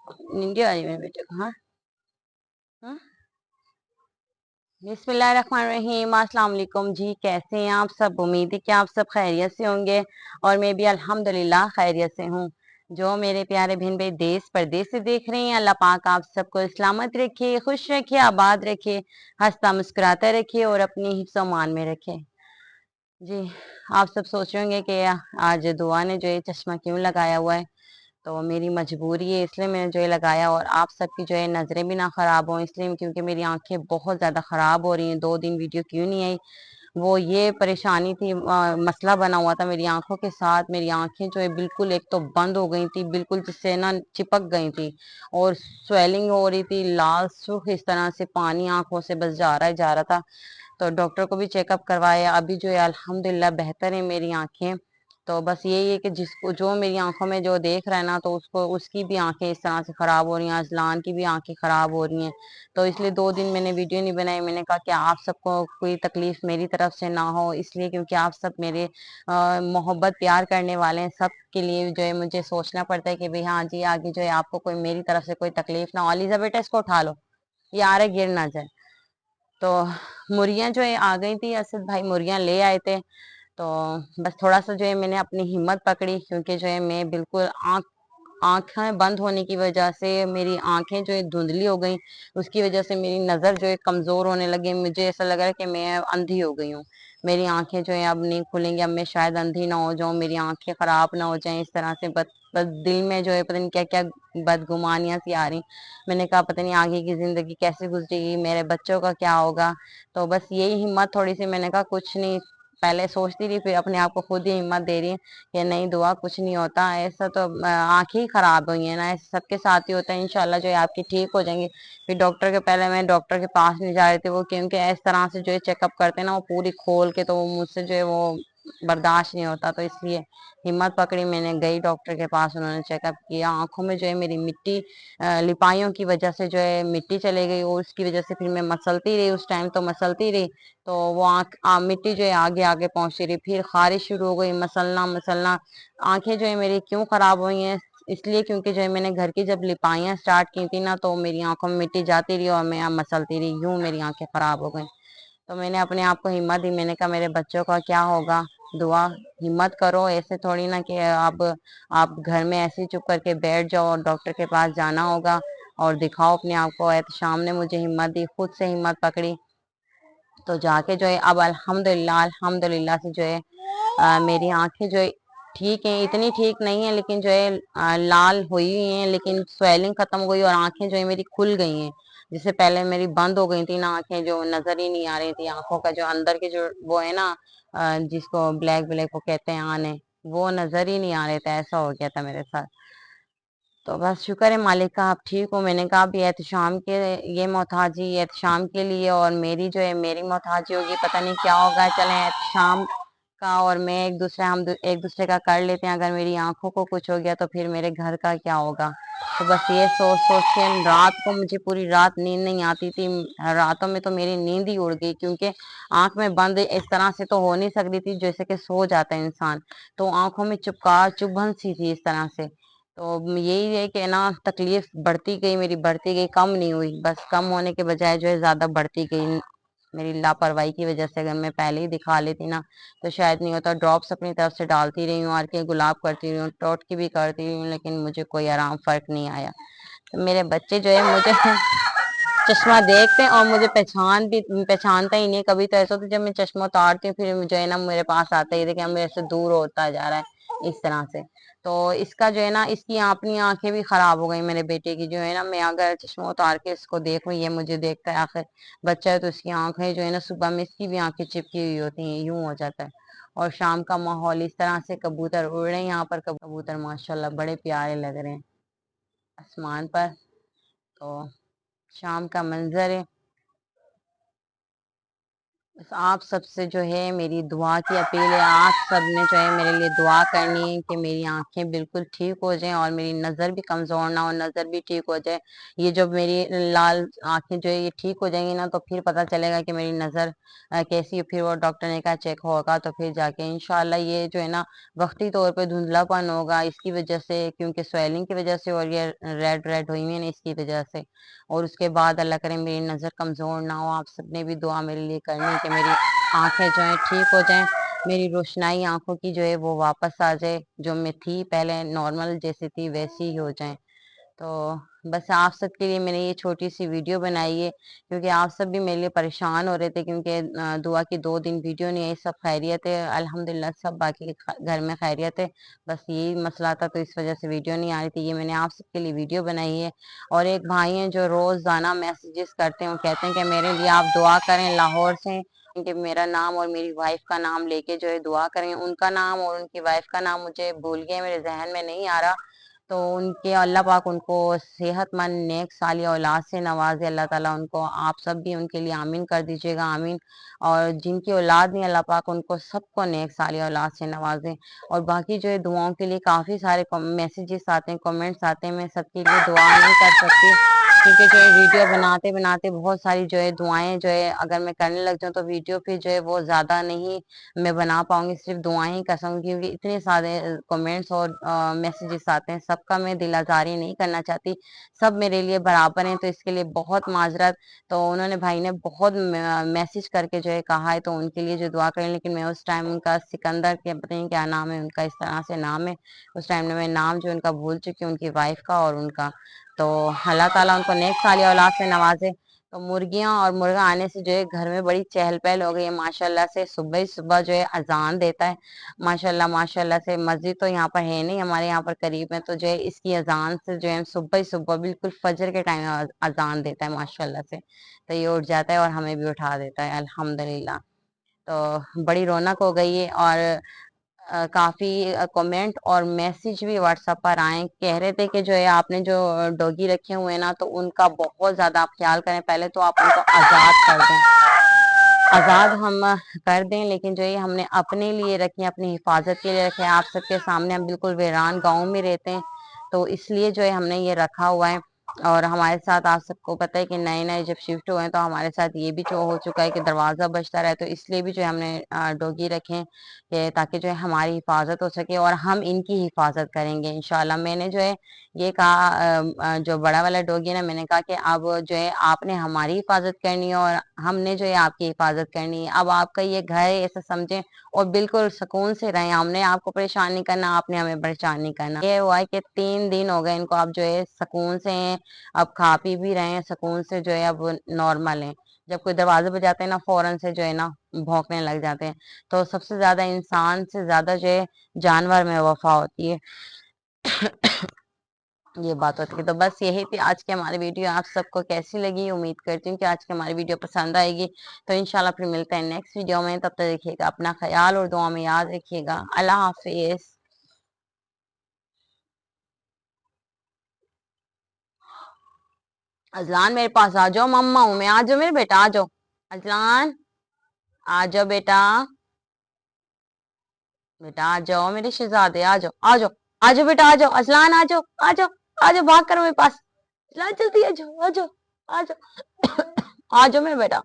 नींद आ रही है मेरे बेटे को। हाँ हाँ। बिस्मिल्लाहिर्रहमानिर्रहीम, अस्सलाम वालेकुम जी। कैसे हैं आप सब? उम्मीद है कि आप सब खैरियत से होंगे और मैं भी अल्हम्दुलिल्लाह खैरियत से हूँ। जो मेरे प्यारे बहन भाई देश परदेश से देख रहे हैं, अल्लाह पाक आप सबको सलामत रखे, खुश रखे, आबाद रखे, हंसता मुस्कुराता रखे और अपनी हिफ्ज़ मान में रखे जी। आप सब सोच रहे होंगे कि आज दुआ ने जो है चश्मा क्यों लगाया हुआ है। तो मेरी मजबूरी है इसलिए मैंने जो है लगाया, और आप सबकी जो है नज़रें भी ना ख़राब हों इसलिए, क्योंकि मेरी आंखें बहुत ज़्यादा ख़राब हो रही हैं। 2 दिन वीडियो क्यों नहीं आई, वो ये परेशानी थी, मसला बना हुआ था मेरी आंखों के साथ। मेरी आंखें जो है बिल्कुल एक तो बंद हो गई थी, बिल्कुल जिससे ना चिपक गई थी, और स्वेलिंग हो रही थी, लाल सुर्ख, इस तरह से पानी आंखों से बस जा रहा था। तो डॉक्टर को भी चेकअप करवाया, अभी जो है अल्हम्दुलिल्लाह बेहतर है मेरी आंखें। तो बस यही है कि जिसको जो मेरी आंखों में जो देख रहा है ना, तो उसको उसकी भी आंखें इस तरह से खराब हो रही हैं, अजलान की भी आंखें खराब हो रही हैं। तो इसलिए 2 दिन मैंने वीडियो नहीं बनाई। मैंने कहा कि आप सबको कोई तकलीफ मेरी तरफ से ना हो, इसलिए क्योंकि आप सब मेरे मोहब्बत प्यार करने वाले हैं। सब के लिए जो है मुझे सोचना पड़ता है कि भाई हाँ जी, आगे जो है आपको कोई मेरी तरफ से कोई तकलीफ ना हो। अलीजा बेटा इसको उठा लो, ये आ रहा गिर ना जाए। तो मुर्गियां जो है आ गई थी, असद भाई मुर्गियां ले आए थे। तो बस थोड़ा सा जो है मैंने अपनी हिम्मत पकड़ी, क्योंकि जो है मैं बिल्कुल आंखें बंद होने की वजह से मेरी आंखें जो है धुंधली हो गई। उसकी वजह से मेरी नज़र जो है कमज़ोर होने लगी। मुझे ऐसा लग रहा है कि मैं अंधी हो गई हूँ। मेरी आंखें जो है अब नहीं खुलेंगी, अब मैं शायद अंधी ना हो जाऊं, मेरी आंखें खराब ना हो जाएं इस तरह से। बस बस दिल में जो है पता नहीं क्या क्या बदगुमानियां सी आ रही। मैंने कहा पता नहीं आगे की जिंदगी कैसे गुजरेगी, मेरे बच्चों का क्या होगा। तो बस यही हिम्मत थोड़ी सी, मैंने कहा कुछ नहीं, पहले सोचती रही, फिर अपने आप को खुद ही हिम्मत दे रही है कि नहीं दुआ, कुछ नहीं होता ऐसा। तो आंखें ही खराब हुई है ना, ऐसे सबके साथ ही होता है। इंशाल्लाह जो है आपकी ठीक हो जाएंगी। फिर डॉक्टर के, पहले मैं डॉक्टर के पास नहीं जा रही थी, वो क्योंकि इस तरह से जो है चेकअप करते हैं ना वो पूरी खोल के, तो वो मुझसे जो है वो बर्दाश्त नहीं होता। तो इसलिए हिम्मत पकड़ी, मैंने गई डॉक्टर के पास, उन्होंने चेकअप किया। आंखों में जो है मेरी मिट्टी, लिपाइयों की वजह से जो है मिट्टी चले गई, और उसकी वजह से फिर मैं मसलती रही, उस टाइम तो मसलती रही। तो वो मिट्टी जो है आगे आगे पहुंचती रही, फिर खारिश शुरू हो गई, मसलना मसलना। आंखें जो है मेरी क्यों खराब हुई हैं, इसलिए क्योंकि जो है मैंने घर की जब लिपाइयाँ स्टार्ट की थी ना, तो मेरी आंखों में मिट्टी जाती रही और मैं मसलती रही, यूं मेरी आंखें खराब हो गई। तो मैंने अपने आप को हिम्मत दी, मैंने कहा मेरे बच्चों का क्या होगा, दुआ, हिम्मत करो। ऐसे थोड़ी ना कि आप घर में ऐसे ही चुप करके बैठ जाओ, और डॉक्टर के पास जाना होगा और दिखाओ अपने आप को। एहतशाम ने मुझे हिम्मत दी, खुद से हिम्मत पकड़ी। तो जाके जो है अब अल्हम्दुलिल्लाह अल्हम्दुलिल्लाह से जो है मेरी आंखें जो है ठीक हैं, इतनी ठीक नहीं है लेकिन जो है लाल हुई हुई हैं, लेकिन स्वेलिंग खत्म हो गई और आंखें जो है मेरी खुल गई हैं। जिससे पहले मेरी बंद हो गई थी ना, आंखें जो नजर ही नहीं आ रही थी, आंखों का जो अंदर के जो वो है ना, जिसको ब्लैक ब्लैक को कहते हैं आने, वो नजर ही नहीं आ रहे थे। ऐसा हो गया था मेरे साथ। तो बस शुक्र है मालिक का, आप ठीक हो। मैंने कहा अभी एहतशाम के, ये मोहताजी एहतशाम के लिए, और मेरी जो है मेरी मोहताजी होगी, पता नहीं क्या होगा। चलें एहतशाम का और मैं एक दूसरे का कर लेते हैं। अगर मेरी आंखों को कुछ हो गया तो फिर मेरे घर का क्या होगा। तो बस ये सोच सोच के रात को मुझे पूरी रात नींद नहीं आती थी। रातों में तो मेरी नींद ही उड़ गई, क्योंकि आंख में बंद इस तरह से तो हो नहीं सकती थी जैसे कि सो जाता है इंसान। तो आंखों में चुभन सी थी इस तरह से। तो यही है कि ना तकलीफ बढ़ती गई मेरी, बढ़ती गई, कम नहीं हुई। बस कम होने के बजाय जो है ज्यादा बढ़ती गई। मेरी लापरवाही की वजह से, अगर मैं पहले ही दिखा लेती ना तो शायद नहीं होता। ड्रॉप्स अपनी तरफ से डालती रही हूँ, आर के गुलाब करती रही हूँ, टॉट की भी करती रही हूँ, लेकिन मुझे कोई आराम फर्क नहीं आया। तो मेरे बच्चे जो है मुझे चश्मा देखते हैं और मुझे पहचानता ही नहीं। कभी तो ऐसा होता है जब मैं चश्मा उतारती हूँ फिर जो है ना मेरे पास आता है, ये देखिए मेरे से दूर होता जा रहा है इस तरह से। तो इसका जो है ना, इसकी अपनी आंखें भी खराब हो गई मेरे बेटे की। जो है ना, मैं अगर चश्मा उतार के इसको देखूं, ये मुझे देखता है, आखिर बच्चा है तो इसकी आंखें जो है ना, सुबह में इसकी भी आंखें चिपकी हुई होती हैं, यूं हो जाता है। और शाम का माहौल इस तरह से, कबूतर उड़ रहे हैं यहाँ पर, कबूतर माशाल्लाह बड़े प्यारे लग रहे हैं आसमान पर। तो शाम का मंजर है। बस आप सबसे जो है मेरी दुआ की अपील है। आप सब ने जो है मेरे लिए दुआ करनी है कि मेरी आंखें बिल्कुल ठीक हो जाएं और मेरी नज़र भी कमज़ोर ना हो, नज़र भी ठीक हो जाए। ये जब मेरी लाल आंखें जो है ये ठीक हो जाएंगी ना, तो फिर पता चलेगा कि मेरी नज़र कैसी है। फिर वो डॉक्टर ने कहा चेक होगा, तो फिर जाके इंशाल्लाह ये जो है ना वक्ती तौर पे धुंधलापन होगा इसकी वजह से, क्योंकि स्वेलिंग की वजह से, और ये रेड रेड हुई हुई है ना इसकी वजह से। और उसके बाद अल्लाह करे मेरी नज़र कमज़ोर ना हो। आप सबने भी दुआ मेरे लिए करनी है कि मेरी आंखें जो हैं ठीक हो जाएं, मेरी रोशनाई आंखों की जो है वो वापस आ जाए, जो मैं थी पहले नॉर्मल जैसी थी वैसी ही हो जाए। तो बस आप सब के लिए मैंने ये छोटी सी वीडियो बनाई है, क्योंकि आप सब भी मेरे लिए परेशान हो रहे थे, क्योंकि दुआ की 2 दिन वीडियो नहीं आई। सब खैरियत है अल्हम्दुलिल्लाह, सब बाकी घर में खैरियत है। बस यही मसला था, तो इस वजह से वीडियो नहीं आ रही थी। ये मैंने आप सबके लिए वीडियो बनाई है। और एक भाई हैं जो रोजाना मैसेजेस करते हैं, वो कहते हैं कि मेरे लिए आप दुआ करें, लाहौर से, कि मेरा नाम और मेरी वाइफ का नाम लेके जो है दुआ करें। उनका नाम और उनकी वाइफ का नाम मुझे भूल गया, मेरे जहन में नहीं आ रहा। तो उनके अल्लाह पाक उनको सेहतमंद नेक सालिया औलाद से नवाजे अल्लाह ताला उनको। आप सब भी उनके लिए आमीन कर दीजिएगा, आमीन। और जिनकी औलाद नहीं, अल्लाह पाक उनको सबको नेक सालिया औलाद से नवाजे। और बाकी जो है दुआओं के लिए काफ़ी सारे मैसेजेस आते हैं, कमेंट्स आते हैं। मैं सबके लिए दुआ नहीं कर सकती, क्योंकि जो है वीडियो बनाते बनाते बहुत सारी जो है दुआएं जो है अगर मैं करने लग जाऊँ, तो वीडियो फिर जो है वो ज़्यादा नहीं मैं बना पाऊंगी, सिर्फ दुआएं ही कर सकूंगी, क्योंकि इतने सारे कमेंट्स और मैसेजेस आते हैं। सबका मैं दिल आज़ारी नहीं करना चाहती, सब मेरे लिए बराबर हैं, तो इसके लिए बहुत माजरत। तो उन्होंने भाई ने बहुत मैसेज करके जो है कहा है, तो उनके लिए जो दुआ करें। लेकिन मैं उस टाइम उनका सिकंदर के पता नहीं क्या नाम है उनका, इस तरह से नाम है, उस टाइम में मैं नाम जो उनका भूल चुकी हूँ, उनकी वाइफ का और उनका। तो अल्लाह ताला उनको नेक साली औलाद से नवाजे। तो मुर्गियां और मुर्गा आने से जो है घर में बड़ी चहल पहल हो गई है माशाल्लाह से। सुबह ही सुबह जो है अजान देता है माशाल्लाह माशाल्लाह से। मस्जिद तो यहाँ पर है नहीं हमारे यहाँ पर करीब में, तो जो है इसकी अजान से जो है सुबह ही सुबह बिल्कुल फजर के टाइम अजान देता है माशाल्लाह से। तो ये उठ जाता है और हमें भी उठा देता है अल्हम्दुलिल्लाह। तो बड़ी रौनक हो गई है। और काफी कमेंट और मैसेज भी व्हाट्सएप पर आए, कह रहे थे कि जो है आपने जो डॉगी रखे हुए हैं ना, तो उनका बहुत ज्यादा आप ख्याल करें। पहले तो आप उनको आजाद कर दें, आजाद हम कर दें, लेकिन जो ये हमने अपने लिए रखे, अपनी हिफाजत के लिए रखे। आप सबके सामने हम बिल्कुल वीरान गांव में रहते हैं, तो इसलिए जो है हमने ये रखा हुआ है। और हमारे साथ आप सबको पता है कि नए नए जब शिफ्ट हुए हैं, तो हमारे साथ ये भी जो हो चुका है कि दरवाजा बजता रहे, तो इसलिए भी जो है हमने डॉगी रखे हैं, कि ताकि जो है हमारी हिफाजत हो सके और हम इनकी हिफाजत करेंगे इंशाल्लाह। मैंने जो है ये कहा, जो बड़ा वाला डॉगी है ना, मैंने कहा कि अब जो है आपने हमारी हिफाजत करनी है और हमने जो है आपकी हिफाजत करनी है। अब आपका ये घर है ऐसा समझें, और बिल्कुल सुकून से रहें। हमने आपको परेशान नहीं करना, आपने हमें परेशान नहीं करना। ये हुआ है कि 3 दिन हो गए इनको, अब जो है सुकून से हैं, अब खा पी भी रहे हैं सुकून से, जो है अब नॉर्मल है। जब कोई दरवाजे पे जाते हैं ना, फौरन से जो है ना भौंकने लग जाते हैं। तो सबसे ज्यादा इंसान से ज्यादा जो है जानवर में वफा होती है, ये बात होती है। तो बस यही थी आज की हमारी वीडियो। आप सबको कैसी लगी, उम्मीद करती हूँ कि आज की हमारी वीडियो पसंद आएगी। तो इंशाल्लाह फिर मिलते हैं नेक्स्ट वीडियो में। तब तक देखिएगा अपना ख्याल और दुआ में याद रखिएगा। अल्लाह हाफिज। अजलान मेरे पास आ जाओ, मम्मा हूं मैं, आ जाओ मेरे बेटा, आ जाओ। अजलान आ जाओ बेटा, बेटा आ जाओ मेरे शहजादे, आ जाओ आ जाओ, आ जाओ बेटा, आ जाओ अजलान, आ जाओ आ जाओ, आ जाओ भाग कर मेरे पास। अजलान जल्दी आ जाओ, आ जाओ, आ जाओ, आ जाओ मेरा बेटा।